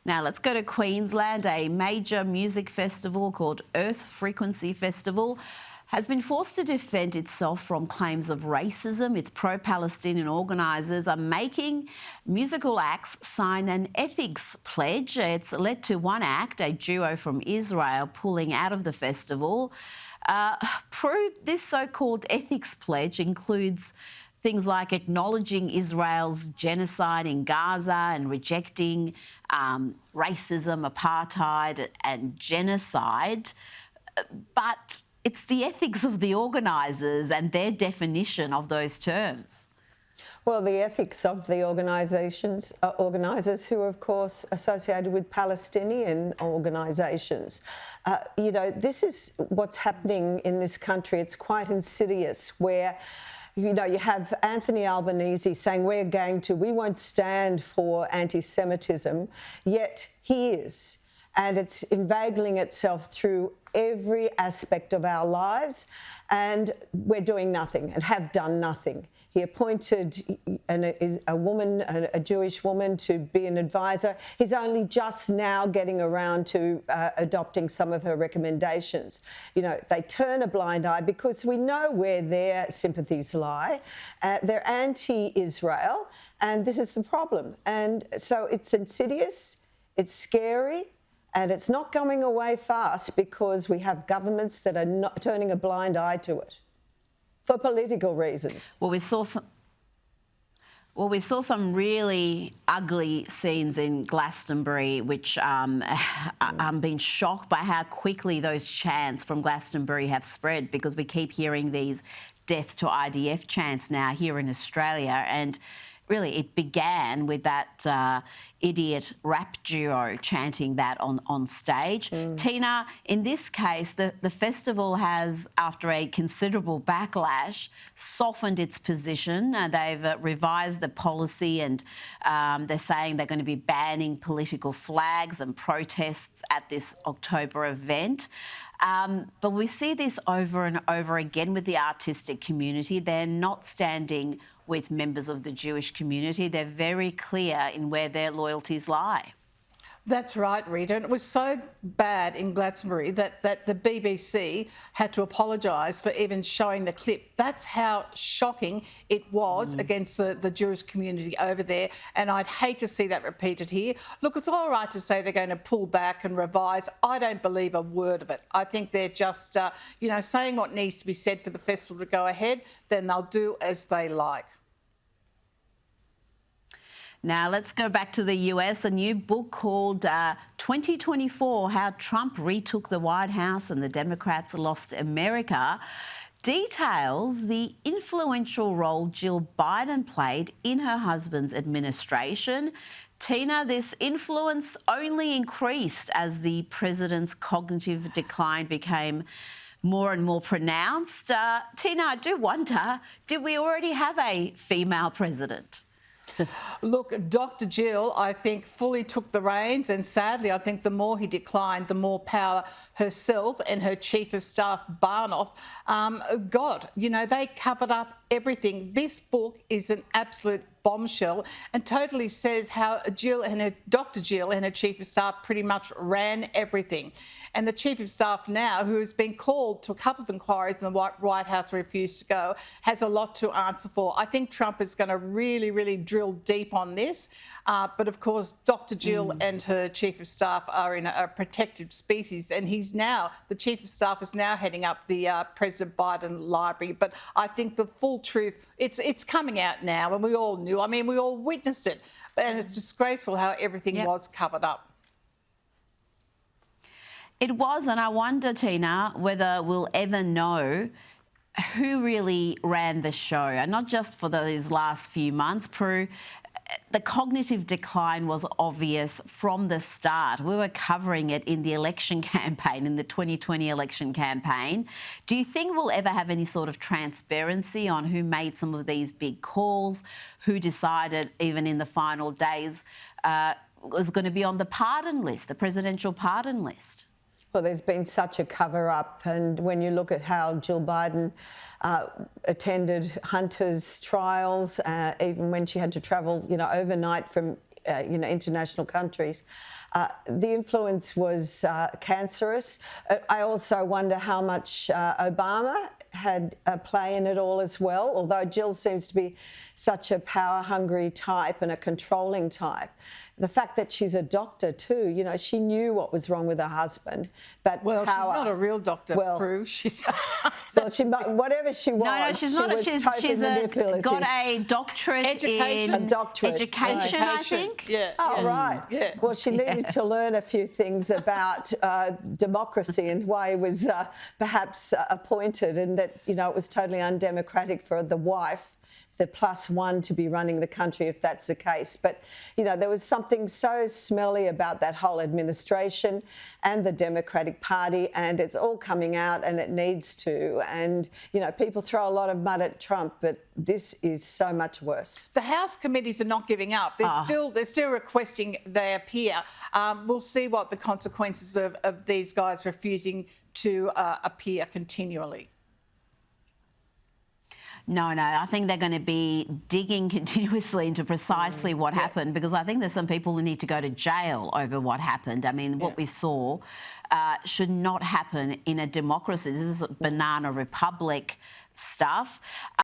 Now let's go to Queensland. A major music festival called Earth Frequency Festival has been forced to defend itself from claims of racism. Its pro-Palestinian organisers are making musical acts sign an ethics pledge. It's led to one act, a duo from Israel, pulling out of the festival. Prue, this so-called ethics pledge includes things like acknowledging Israel's genocide in Gaza and rejecting racism, apartheid and genocide. But it's the ethics of the organisers and their definition of those terms. Well, the ethics of the organisers who are, of course, associated with Palestinian organisations. You know, this is what's happening in this country. It's quite insidious, where you know, you have Anthony Albanese saying we won't stand for anti-Semitism, yet he is. And it's inveigling itself through every aspect of our lives, and we're doing nothing and have done nothing. He appointed a Jewish woman to be an advisor. He's only just now getting around to adopting some of her recommendations. You know, they turn a blind eye because we know where their sympathies lie. They're anti-Israel, and this is the problem. And so it's insidious, it's scary, and it's not going away fast because we have governments that are not turning a blind eye to it for political reasons. Well, we saw some really ugly scenes in Glastonbury, which I'm being shocked by how quickly those chants from Glastonbury have spread, because we keep hearing these death to IDF chants now here in Australia. And really, it began with that idiot rap duo chanting that on stage. Tina, in this case, the festival has, after a considerable backlash, softened its position. They've revised the policy, and they're saying they're going to be banning political flags and protests at this October event. But we see this over and over again with the artistic community. They're not standing with members of the Jewish community. They're very clear in where their loyalties lie. That's right, Rita. And it was so bad in Glastonbury that the BBC had to apologise for even showing the clip. That's how shocking it was against the Jewish community over there. And I'd hate to see that repeated here. Look, it's all right to say they're going to pull back and revise. I don't believe a word of it. I think they're just, saying what needs to be said for the festival to go ahead. Then they'll do as they like. Now, let's go back to the US. A new book called 2024, How Trump Retook the White House and the Democrats Lost America, details the influential role Jill Biden played in her husband's administration. Tina, this influence only increased as the president's cognitive decline became more and more pronounced. Tina, I do wonder, did we already have a female president? Look, Dr. Jill, I think, fully took the reins, and sadly, I think the more he declined, the more power herself and her Chief of Staff, Barnoff, got. You know, they covered up everything. This book is an absolute bombshell and totally says how Dr. Jill and her Chief of Staff pretty much ran everything. And the Chief of Staff now, who has been called to a couple of inquiries and the White House refused to go, has a lot to answer for. I think Trump is going to really, really drill deep on this. But of course, Dr. Jill and her Chief of Staff are in a protected species, and the Chief of Staff is now heading up the President Biden library. But I think the full truth, it's coming out now, and we all knew. I mean, we all witnessed it, and it's disgraceful how everything was covered up. It was, and I wonder, Tina, whether we'll ever know who really ran the show, and not just for those last few months. Prue, the cognitive decline was obvious from the start. We were covering it in the election campaign, in the 2020 election campaign. Do you think we'll ever have any sort of transparency on who made some of these big calls, who decided, even in the final days, was going to be on the pardon list, the presidential pardon list? Well, there's been such a cover-up, and when you look at how Jill Biden attended Hunter's trials, even when she had to travel, overnight from international countries. The influence was cancerous. I also wonder how much Obama had a play in it all as well, although Jill seems to be such a power-hungry type and a controlling type. The fact that she's a doctor too, she knew what was wrong with her husband, but Well, power. she's not a real doctor, Prue. She's Well, whatever she was, No, she's not. was She's totally manipulative. got a doctorate Education. in A doctorate, education, I Education. think. Yeah. Oh, yeah. right. Yeah. Well, she needed to learn a few things about democracy and why he was perhaps appointed, and that, it was totally undemocratic for the wife, the +1, to be running the country if that's the case. But, there was something so smelly about that whole administration and the Democratic Party, and it's all coming out, and it needs to. And, people throw a lot of mud at Trump, but this is so much worse. The House committees are not giving up. They're still requesting they appear. We'll see what the consequences of these guys refusing to appear continually. No, I think they're going to be digging continuously into precisely what happened, because I think there's some people who need to go to jail over what happened. I mean, what we saw should not happen in a democracy. This is banana republic stuff.